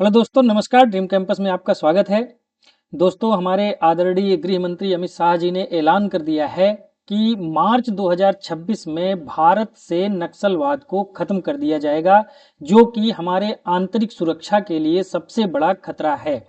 Hello दोस्तों, नमस्कार। Dream campus में आपका स्वागत है। दोस्तों, हमारे आदरणीय गृह मंत्री अमित शाह जी ने ऐलान कर दिया है कि मार्च 2026 में भारत से नक्सलवाद को खत्म कर दिया जाएगा, जो कि हमारे आंतरिक सुरक्षा के लिए सबसे बड़ा खतरा है।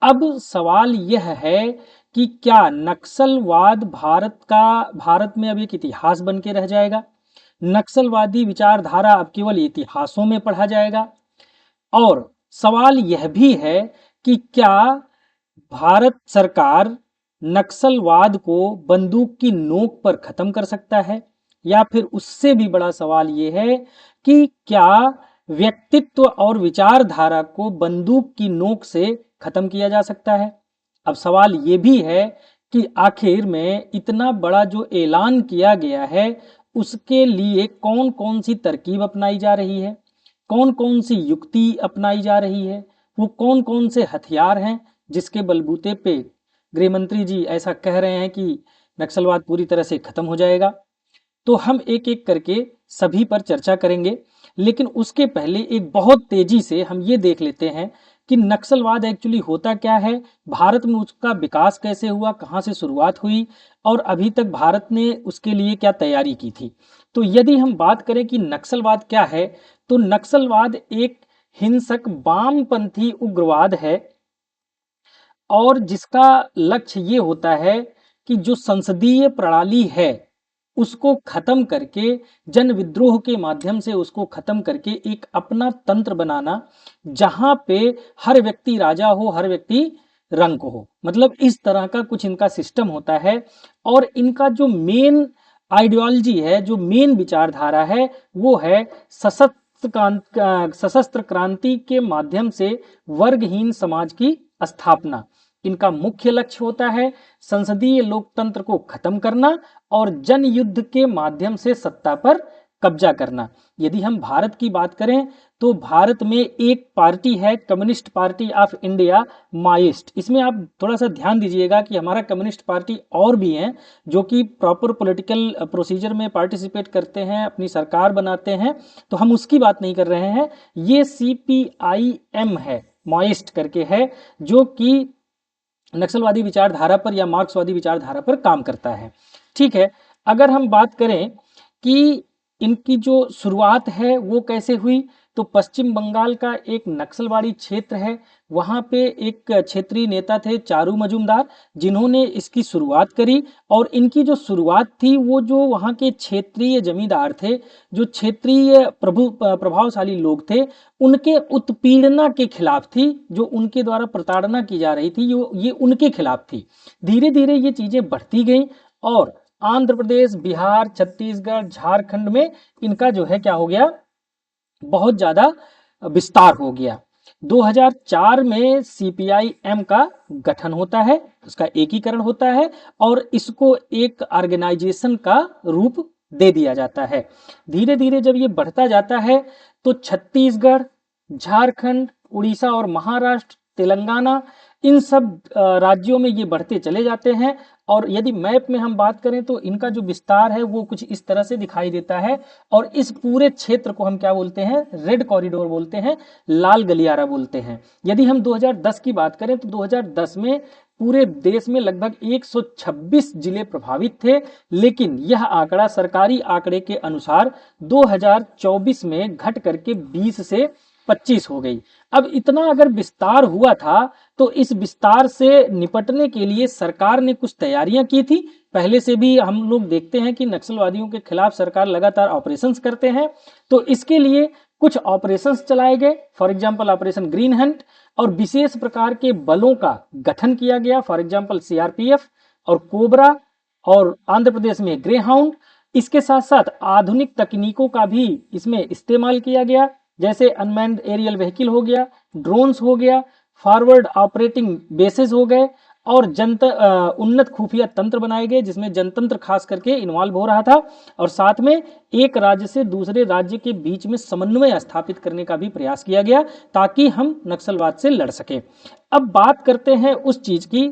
अब सवाल यह है कि क्या नक्सलवाद भारत में अब एक इतिहास बन के रह जाएगा? नक्सलवादी विचारधारा अब केवल इतिहासों में पढ़ा जाएगा? और सवाल यह भी है कि क्या भारत सरकार नक्सलवाद को बंदूक की नोक पर खत्म कर सकता है, या फिर उससे भी बड़ा सवाल यह है कि क्या व्यक्तित्व और विचारधारा को बंदूक की नोक से खत्म किया जा सकता है? अब सवाल ये भी है कि आखिर में इतना बड़ा जो ऐलान किया गया है, उसके लिए कौन कौन सी तरकीब अपनाई जा रही है, कौन कौन सी युक्ति अपनाई जा रही है, वो कौन कौन से हथियार हैं जिसके बलबूते पे गृह मंत्री जी ऐसा कह रहे हैं कि नक्सलवाद पूरी तरह से खत्म हो जाएगा। तो हम एक एक करके सभी पर चर्चा करेंगे, लेकिन उसके पहले एक बहुत तेजी से हम ये देख लेते हैं कि नक्सलवाद एक्चुअली होता क्या है, भारत में उसका विकास कैसे हुआ, कहाँ से शुरुआत हुई और अभी तक भारत ने उसके लिए क्या तैयारी की थी। तो यदि हम बात करें कि नक्सलवाद क्या है, तो नक्सलवाद एक हिंसक वामपंथी उग्रवाद है, और जिसका लक्ष्य ये होता है कि जो संसदीय प्रणाली है उसको खत्म करके, जन विद्रोह के माध्यम से उसको खत्म करके एक अपना तंत्र बनाना, जहां पे हर व्यक्ति राजा हो, हर व्यक्ति रंक हो। मतलब इस तरह का कुछ इनका सिस्टम होता है। और इनका जो मेन आइडियोलॉजी है, जो मेन विचारधारा है, वो है सशस्त्र क्रांति के माध्यम से वर्गहीन समाज की स्थापना। इनका मुख्य लक्ष्य होता है संसदीय लोकतंत्र को खत्म करना और जन युद्ध के माध्यम से सत्ता पर कब्जा करना। यदि हम भारत की बात करें तो भारत में एक पार्टी है, communist party of India, mist. इसमें आप थोड़ा सा ध्यान दीजिएगा कि हमारा कम्युनिस्ट पार्टी और भी हैं जो कि प्रॉपर पॉलिटिकल प्रोसीजर में पार्टिसिपेट करते हैं, अपनी सरकार बनाते हैं, तो हम उसकी बात नहीं कर रहे हैं। ये CPIM है, माइस्ट करके है, जो कि नक्सलवादी विचारधारा पर या मार्क्सवादी विचारधारा पर काम करता है। ठीक है। अगर हम बात करें कि इनकी जो शुरुआत है वो कैसे हुई, तो पश्चिम बंगाल का एक नक्सलवाड़ी क्षेत्र है, वहां पे एक क्षेत्रीय नेता थे चारू मजूमदार, जिन्होंने इसकी शुरुआत करी। और इनकी जो शुरुआत थी वो जो वहां के क्षेत्रीय जमींदार थे, जो क्षेत्रीय प्रभावशाली लोग थे, उनके उत्पीड़ना के खिलाफ थी। जो उनके द्वारा प्रताड़ना की जा रही थी ये उनके खिलाफ थी। धीरे धीरे ये चीजें बढ़ती गई और आंध्र प्रदेश, बिहार, छत्तीसगढ़, झारखंड में इनका जो है क्या हो गया, बहुत ज्यादा विस्तार हो गया। 2004 में CPIM का गठन होता है, उसका एकीकरण होता है और इसको एक ऑर्गेनाइजेशन का रूप दे दिया जाता है। धीरे धीरे जब ये बढ़ता जाता है तो छत्तीसगढ़, झारखंड, उड़ीसा और महाराष्ट्र, तेलंगाना, इन सब राज्यों में ये बढ़ते चले जाते हैं। और यदि मैप में हम बात करें तो इनका जो विस्तार है वो कुछ इस तरह से दिखाई देता है। और इस पूरे क्षेत्र को हम क्या बोलते हैं, रेड कॉरिडोर बोलते हैं, लाल गलियारा बोलते हैं। यदि हम 2010 की बात करें तो 2010 में पूरे देश में लगभग 126 जिले प्रभावित थे, लेकिन यह आंकड़ा सरकारी आंकड़े के अनुसार 2024 में घट करके 20 से 25 हो गई। अब इतना अगर विस्तार हुआ था तो इस विस्तार से निपटने के लिए सरकार ने कुछ तैयारियां की थी। पहले से भी हम लोग देखते हैं कि नक्सलवादियों के खिलाफ सरकार लगातार ऑपरेशंस करते हैं, तो इसके लिए कुछ ऑपरेशंस चलाए गए, for example operation green Hunt, और विशेष प्रकार के बलों का गठन किया गया, फॉर एग्जांपल CRPF और कोबरा, और आंध्र प्रदेश में ग्रे हाउंड। इसके साथ साथ आधुनिक तकनीकों का भी इसमें इस्तेमाल किया गया, जैसे अनमैन्ड एरियल व्हीकल हो गया, ड्रोन्स हो गया, फॉरवर्ड ऑपरेटिंग बेसिस हो गए, और उन्नत खुफिया तंत्र बनाए गए जिसमें जनतंत्र खास करके इन्वॉल्व हो रहा था। और साथ में एक राज्य से दूसरे राज्य के बीच में समन्वय स्थापित करने का भी प्रयास किया गया ताकि हम नक्सलवाद से लड़ सके। अब बात करते हैं उस चीज की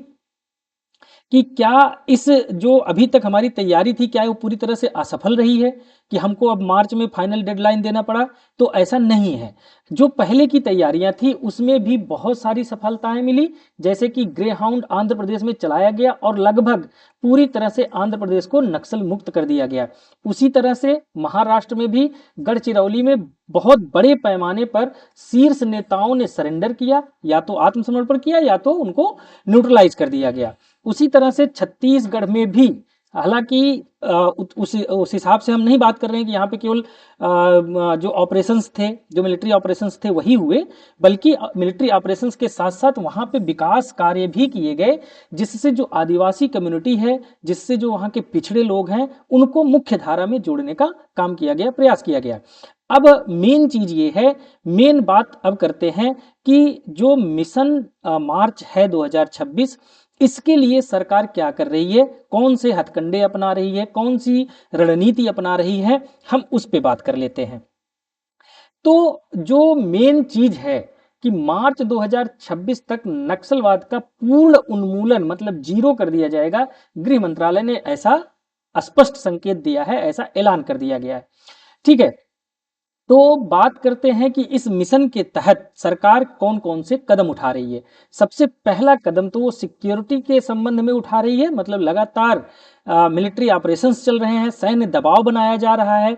कि क्या इस जो अभी तक हमारी तैयारी थी क्या वो पूरी तरह से असफल रही है कि हमको अब मार्च में फाइनल डेडलाइन देना पड़ा? तो ऐसा नहीं है। जो पहले की तैयारियां थी उसमें भी बहुत सारी सफलताएं मिली, जैसे कि ग्रे हाउंड आंध्र प्रदेश में चलाया गया और लगभग पूरी तरह से आंध्र प्रदेश को नक्सल मुक्त कर दिया गया। उसी तरह से महाराष्ट्र में भी गढ़चिरौली में बहुत बड़े पैमाने पर शीर्ष नेताओं ने सरेंडर किया, या तो आत्मसमर्पण किया या तो उनको न्यूट्रलाइज कर दिया गया। उसी तरह से छत्तीसगढ़ में भी, हालांकि उस हिसाब से हम नहीं बात कर रहे हैं कि यहाँ पे केवल जो ऑपरेशंस थे, जो मिलिट्री ऑपरेशंस थे वही हुए, बल्कि मिलिट्री ऑपरेशंस के साथ साथ वहाँ पे विकास कार्य भी किए गए, जिससे जो आदिवासी कम्युनिटी है, जिससे जो वहाँ के पिछड़े लोग हैं, उनको मुख्य धारा में जोड़ने का काम किया गया, प्रयास किया गया। अब मेन चीज ये है, मेन बात अब करते हैं कि जो मिशन मार्च है 2026, इसके लिए सरकार क्या कर रही है, कौन से हथकंडे अपना रही है, कौन सी रणनीति अपना रही है, हम उस पे बात कर लेते हैं। तो जो मेन चीज है कि मार्च 2026 तक नक्सलवाद का पूर्ण उन्मूलन मतलब जीरो कर दिया जाएगा, गृह मंत्रालय ने ऐसा स्पष्ट संकेत दिया है, ऐसा ऐलान कर दिया गया है। ठीक है, तो बात करते हैं कि इस मिशन के तहत सरकार कौन कौन से कदम उठा रही है। सबसे पहला कदम तो वो सिक्योरिटी के संबंध में उठा रही है, मतलब लगातार मिलिट्री ऑपरेशंस चल रहे हैं, सैन्य दबाव बनाया जा रहा है,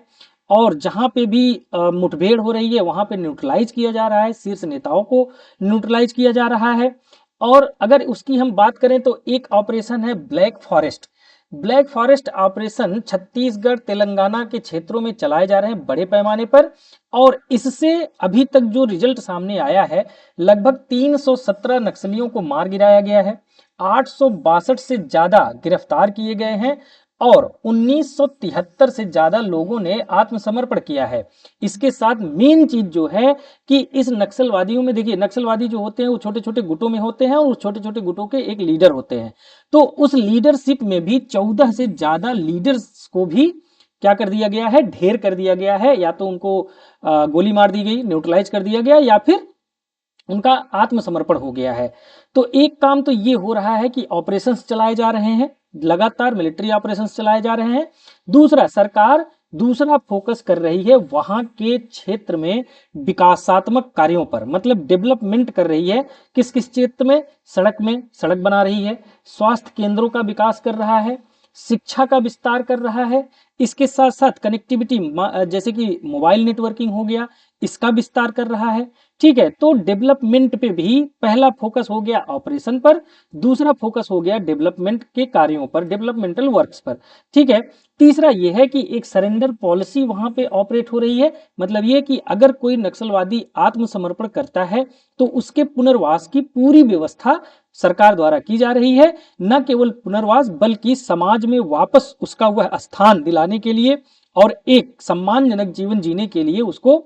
और जहां पे भी मुठभेड़ हो रही है वहां पे न्यूट्रलाइज किया जा रहा है, शीर्ष नेताओं को न्यूट्रलाइज किया जा रहा है। और अगर उसकी हम बात करें तो एक ऑपरेशन है black forest. Black forest operation Chhattisgarh Telangana के क्षेत्रों में चलाए जा रहे हैं बड़े पैमाने पर, और इससे अभी तक जो रिजल्ट सामने आया है, लगभग 317 नक्सलियों को मार गिराया गया है, 862 से ज्यादा गिरफ्तार किए गए हैं, और 1973 से ज्यादा लोगों ने आत्मसमर्पण किया है। इसके साथ मेन चीज जो है कि इस नक्सलवादियों में, देखिए नक्सलवादी जो होते हैं वो छोटे छोटे गुटों में होते हैं, और उस छोटे छोटे गुटों के एक लीडर होते हैं। तो उस लीडरशिप में भी 14 से ज्यादा लीडर्स को भी क्या कर दिया गया है, ढेर कर दिया गया है, या तो उनको गोली मार दी गई, न्यूट्रलाइज कर दिया गया, या फिर उनका आत्मसमर्पण हो गया है। तो एक काम तो ये हो रहा है कि ऑपरेशंस चलाए जा रहे हैं, लगातार मिलिट्री ऑपरेशंस चलाए जा रहे हैं। दूसरा, सरकार दूसरा फोकस कर रही है वहां के क्षेत्र में विकासात्मक कार्यों पर, मतलब डेवलपमेंट कर रही है। किस किस क्षेत्र में सड़क बना रही है, स्वास्थ्य केंद्रों का विकास कर रहा है, शिक्षा का विस्तार कर रहा है, इसके साथ साथ कनेक्टिविटी जैसे कि मोबाइल नेटवर्किंग हो गया, इसका विस्तार कर रहा है। ठीक है, तो डेवलपमेंट पे भी पहला फोकस हो गया ऑपरेशन पर, दूसरा फोकस हो गया डेवलपमेंट के कार्यों पर, डेवलपमेंटल वर्क्स पर। ठीक है, तीसरा यह है कि एक सरेंडर पॉलिसी वहां पे ऑपरेट हो रही है, मतलब यह कि अगर कोई नक्सलवादी आत्मसमर्पण करता है तो उसके पुनर्वास की पूरी व्यवस्था सरकार द्वारा की जा रही है। न केवल पुनर्वास बल्कि समाज में वापस उसका वह स्थान दिलाने के लिए और एक सम्मानजनक जीवन जीने के लिए उसको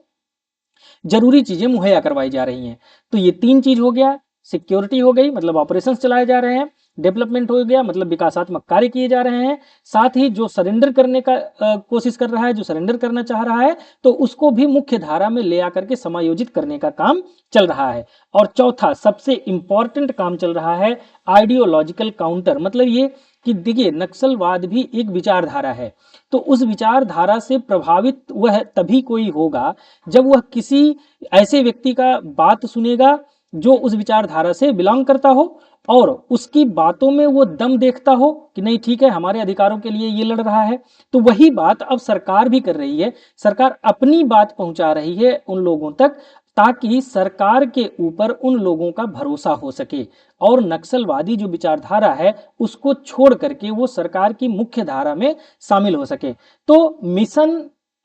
जरूरी चीजें मुहैया करवाई जा रही हैं। तो ये तीन चीज हो गया, सिक्योरिटी हो गई मतलब ऑपरेशंस चलाए जा रहे हैं, डेवलपमेंट हो गया मतलब विकासात्मक कार्य किए जा रहे हैं, साथ ही जो सरेंडर करने का कोशिश कर रहा है, जो सरेंडर करना चाह रहा है, तो उसको भी मुख्य धारा में ले आकर के समायोजित करने का काम चल रहा है। और चौथा सबसे इंपॉर्टेंट काम चल रहा है आइडियोलॉजिकल काउंटर, मतलब ये कि देखिए नक्सलवाद भी एक विचारधारा है, तो उस विचारधारा से प्रभावित वह तभी कोई होगा जब वह किसी ऐसे व्यक्ति का बात सुनेगा जो उस विचारधारा से बिलोंग करता हो, और उसकी बातों में वो दम देखता हो कि नहीं ठीक है हमारे अधिकारों के लिए ये लड़ रहा है। तो वही बात अब सरकार भी कर रही है, सरकार अपनी बात पहुंचा रही है उन लोगों तक, ताकि सरकार के ऊपर उन लोगों का भरोसा हो सके, और नक्सलवादी जो विचारधारा है उसको छोड़ करके वो सरकार की मुख्य धारा में शामिल हो सके। तो मिशन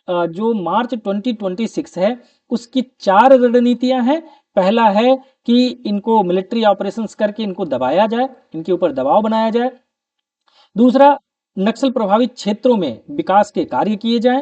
जो मार्च 2026 है उसकी 4 रणनीतियां हैं। पहला है कि इनको मिलिट्री ऑपरेशंस करके इनको दबाया जाए, इनके ऊपर दबाव बनाया जाए। दूसरा, नक्सल प्रभावित क्षेत्रों में विकास के कार्य किए जाएं।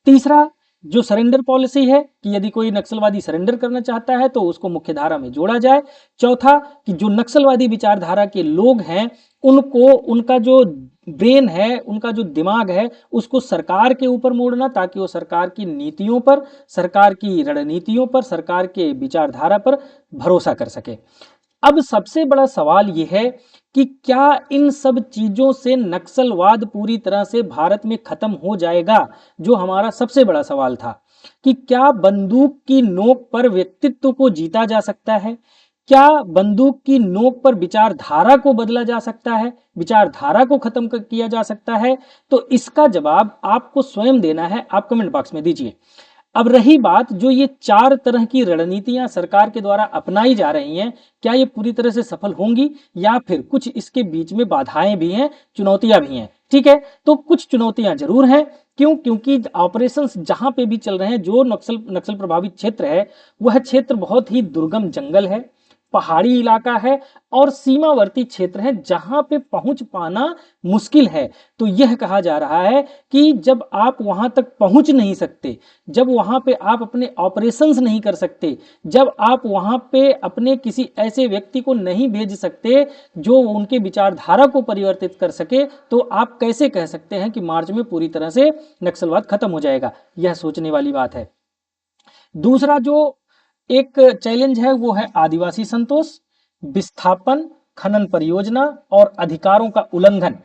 तीसरा, जो सरेंडर पॉलिसी है कि यदि कोई नक्सलवादी सरेंडर करना चाहता है तो उसको मुख्य धारा में जोड़ा जाए। चौथा, कि जो नक्सलवादी विचारधारा के लोग हैं उनको, उनका जो ब्रेन है, उनका जो दिमाग है, उसको सरकार के ऊपर मोड़ना, ताकि वो सरकार की नीतियों पर, सरकार की रणनीतियों पर, सरकार के विचारधारा पर भरोसा कर सके। अब सबसे बड़ा सवाल यह है कि क्या इन सब चीजों से नक्सलवाद पूरी तरह से भारत में खत्म हो जाएगा? जो हमारा सबसे बड़ा सवाल था कि क्या बंदूक की नोक पर व्यक्तित्व को जीता जा सकता है? क्या बंदूक की नोक पर विचारधारा को बदला जा सकता है? विचारधारा को खत्म किया जा सकता है? तो इसका जवाब आपको स्वयं देना है, आप कमेंट बॉक्स में दीजिए। अब रही बात जो ये 4 तरह की रणनीतियां सरकार के द्वारा अपनाई जा रही हैं, क्या ये पूरी तरह से सफल होंगी या फिर कुछ इसके बीच में बाधाएं भी हैं, चुनौतियां भी हैं। ठीक है, तो कुछ चुनौतियां जरूर हैं। क्यों? क्योंकि ऑपरेशंस जहां पे भी चल रहे हैं, जो नक्सल प्रभावित क्षेत्र है, वह क्षेत्र बहुत ही दुर्गम जंगल है, पहाड़ी इलाका है और सीमावर्ती क्षेत्र है जहां पे पहुंच पाना मुश्किल है। तो यह कहा जा रहा है कि जब आप वहां तक पहुंच नहीं सकते, जब वहां पे आप अपने ऑपरेशंस नहीं कर सकते, जब आप वहां पे अपने किसी ऐसे व्यक्ति को नहीं भेज सकते जो उनके विचारधारा को परिवर्तित कर सके, तो आप कैसे कह सकते हैं कि मार्च में पूरी तरह से नक्सलवाद खत्म हो जाएगा? यह सोचने वाली बात है। दूसरा जो एक चैलेंज है वो है आदिवासी संतोष, विस्थापन, खनन परियोजना और अधिकारों का उल्लंघन।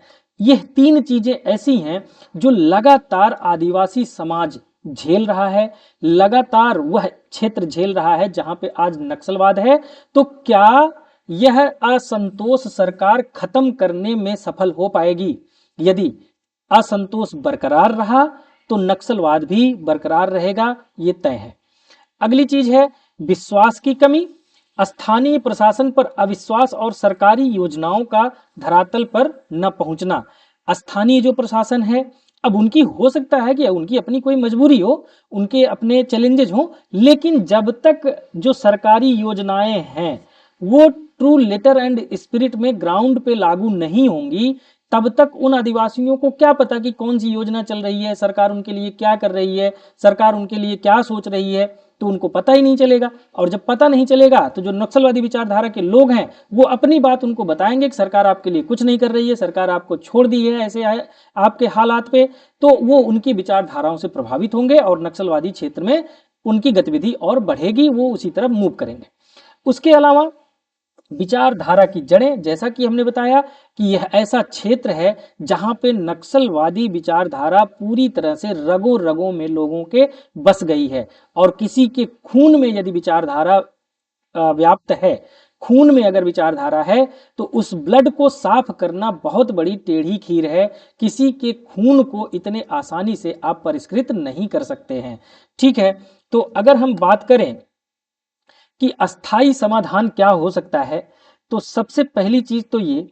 यह 3 चीजें ऐसी हैं जो लगातार आदिवासी समाज झेल रहा है, लगातार वह क्षेत्र झेल रहा है जहां पे आज नक्सलवाद है। तो क्या यह असंतोष सरकार खत्म करने में सफल हो पाएगी? यदि असंतोष बरकरार रहा तो नक्सलवाद भी बरकरार रहेगा, ये तय है। अगली चीज है विश्वास की कमी, स्थानीय प्रशासन पर अविश्वास और सरकारी योजनाओं का धरातल पर न पहुंचना। स्थानीय जो प्रशासन है, अब उनकी हो सकता है कि उनकी अपनी कोई मजबूरी हो, उनके अपने चैलेंजेस हो, लेकिन जब तक जो सरकारी योजनाएं हैं वो ट्रू लेटर एंड स्पिरिट में ग्राउंड पे लागू नहीं होंगी, तब तक उन आदिवासियों को क्या पता कि कौन सी योजना चल रही है, सरकार उनके लिए क्या कर रही है, सरकार उनके लिए क्या सोच रही है, तो उनको पता ही नहीं चलेगा। और जब पता नहीं चलेगा तो जो नक्सलवादी विचारधारा के लोग हैं वो अपनी बात उनको बताएंगे कि सरकार आपके लिए कुछ नहीं कर रही है, सरकार आपको छोड़ दी है ऐसे है आपके हालात पे। तो वो उनकी विचारधाराओं से प्रभावित होंगे और नक्सलवादी क्षेत्र में उनकी गतिविधि और बढ़ेगी, वो उसी तरफ मूव करेंगे। उसके अलावा विचारधारा की जड़ें, जैसा कि हमने बताया कि यह ऐसा क्षेत्र है जहां पे नक्सलवादी विचारधारा पूरी तरह से रगों रगों में लोगों के बस गई है और किसी के खून में यदि विचारधारा व्याप्त है, खून में अगर विचारधारा है, तो उस ब्लड को साफ करना बहुत बड़ी टेढ़ी खीर है। किसी के खून को इतने आसानी से आप परिष्कृत नहीं कर सकते हैं। ठीक है, तो अगर हम बात करें कि अस्थाई समाधान क्या हो सकता है, तो सबसे पहली चीज तो ये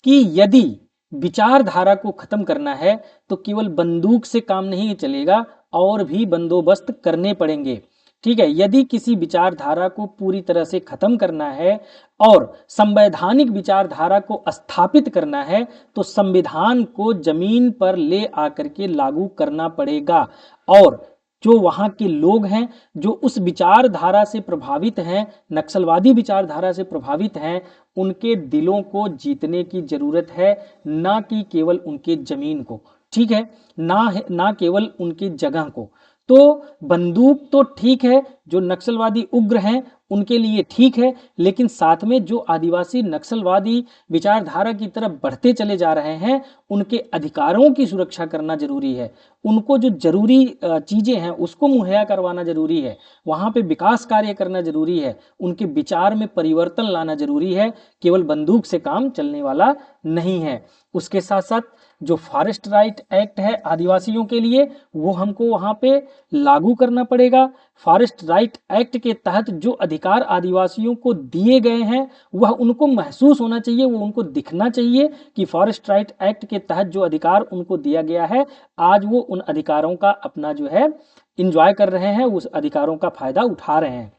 कि यदि विचारधारा को खत्म करना है तो केवल बंदूक से काम नहीं चलेगा, और भी बंदोबस्त करने पड़ेंगे। ठीक है, यदि किसी विचारधारा को पूरी तरह से खत्म करना है और संवैधानिक विचारधारा को स्थापित करना है तो संविधान को जमीन पर ले आकर के लागू करना पड़ेगा। और जो वहां के लोग हैं, जो उस विचारधारा से प्रभावित हैं, नक्सलवादी विचारधारा से प्रभावित हैं, उनके दिलों को जीतने की जरूरत है, ना कि केवल उनके जमीन को। ठीक है, ना केवल उनकी जगह को। तो बंदूक तो ठीक है, जो नक्सलवादी उग्र हैं उनके लिए ठीक है, लेकिन साथ में जो आदिवासी नक्सलवादी विचारधारा की तरफ बढ़ते चले जा रहे हैं उनके अधिकारों की सुरक्षा करना जरूरी है। उनको जो जरूरी चीजें हैं उसको मुहैया करवाना जरूरी है, वहां पे विकास कार्य करना जरूरी है, उनके विचार में परिवर्तन लाना जरूरी है। केवल बंदूक से काम चलने वाला नहीं है। उसके साथ साथ जो फॉरेस्ट राइट एक्ट है आदिवासियों के लिए, वो हमको वहां पे लागू करना पड़ेगा। फॉरेस्ट राइट एक्ट के तहत जो अधिकार आदिवासियों को दिए गए हैं वह उनको महसूस होना चाहिए, वो उनको दिखना चाहिए कि फॉरेस्ट राइट एक्ट के तहत जो अधिकार उनको दिया गया है, आज वो उन अधिकारों का अपना जो है इंजॉय कर रहे हैं, उस अधिकारों का फायदा उठा रहे हैं।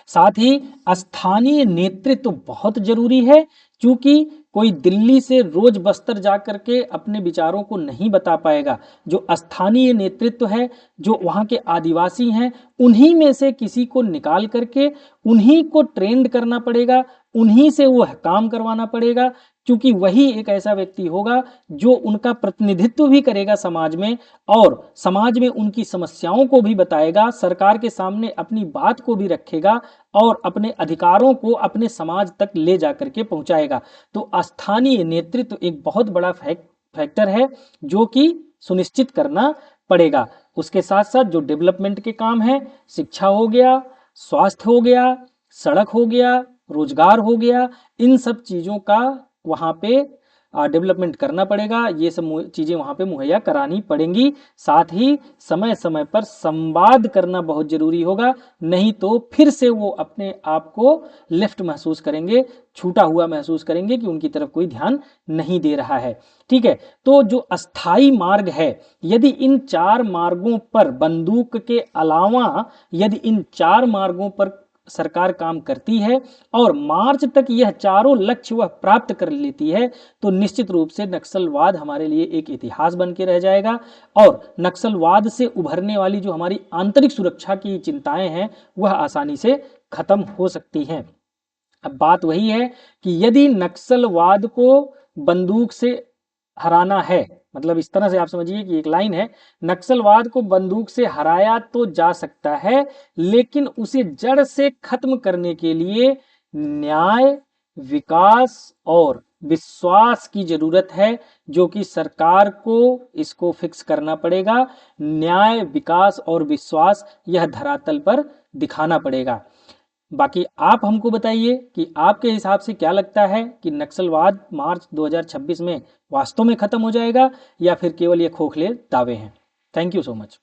साथ ही स्थानीय नेतृत्व बहुत जरूरी है, क्योंकि कोई दिल्ली से रोज बस्तर जाकर के अपने विचारों को नहीं बता पाएगा। जो स्थानीय नेतृत्व है, जो वहाँ के आदिवासी हैं, उन्हीं में से किसी को निकाल करके उन्हीं को ट्रेंड करना पड़ेगा, उन्हीं से वह काम करवाना पड़ेगा क्योंकि वही एक ऐसा व्यक्ति होगा जो उनका प्रतिनिधित्व भी करेगा समाज में, और समाज में उनकी समस्याओं को भी बताएगा, सरकार के सामने अपनी बात को भी रखेगा और अपने अधिकारों को अपने समाज तक ले जाकर के पहुंचाएगा। तो स्थानीय नेतृत्व एक बहुत बड़ा फैक्टर है जो कि सुनिश्चित करना पड़ेगा। उसके साथ साथ जो डेवलपमेंट के काम है, शिक्षा हो गया, स्वास्थ्य हो गया, सड़क हो गया, रोजगार हो गया, इन सब चीजों का वहां पे डेवलपमेंट करना पड़ेगा। ये सब चीजें वहां पे मुहैया करानी पड़ेंगी। साथ ही समय समय पर संवाद करना बहुत जरूरी होगा, नहीं तो फिर से वो अपने आप को लेफ्ट महसूस करेंगे, छूटा हुआ महसूस करेंगे कि उनकी तरफ कोई ध्यान नहीं दे रहा है। ठीक है, तो जो अस्थाई मार्ग है, यदि इन 4 मार्गों पर बंदूक के अलावा यदि इन 4 मार्गों पर सरकार काम करती है और मार्च तक यह चारों लक्ष्य वह प्राप्त कर लेती है, तो निश्चित रूप से नक्सलवाद हमारे लिए एक इतिहास बन के रह जाएगा और नक्सलवाद से उभरने वाली जो हमारी आंतरिक सुरक्षा की चिंताएं हैं वह आसानी से खत्म हो सकती हैं। अब बात वही है कि यदि नक्सलवाद को बंदूक से हराना है, मतलब इस तरह से आप समझिए कि एक लाइन है, नक्सलवाद को बंदूक से हराया तो जा सकता है, लेकिन उसे जड़ से खत्म करने के लिए न्याय, विकास और विश्वास की जरूरत है, जो कि सरकार को इसको फिक्स करना पड़ेगा। न्याय, विकास और विश्वास यह धरातल पर दिखाना पड़ेगा। बाकी आप हमको बताइए कि आपके हिसाब से क्या लगता है कि नक्सलवाद मार्च 2026 में वास्तव में खत्म हो जाएगा या फिर केवल ये खोखले दावे हैं। Thank you so much.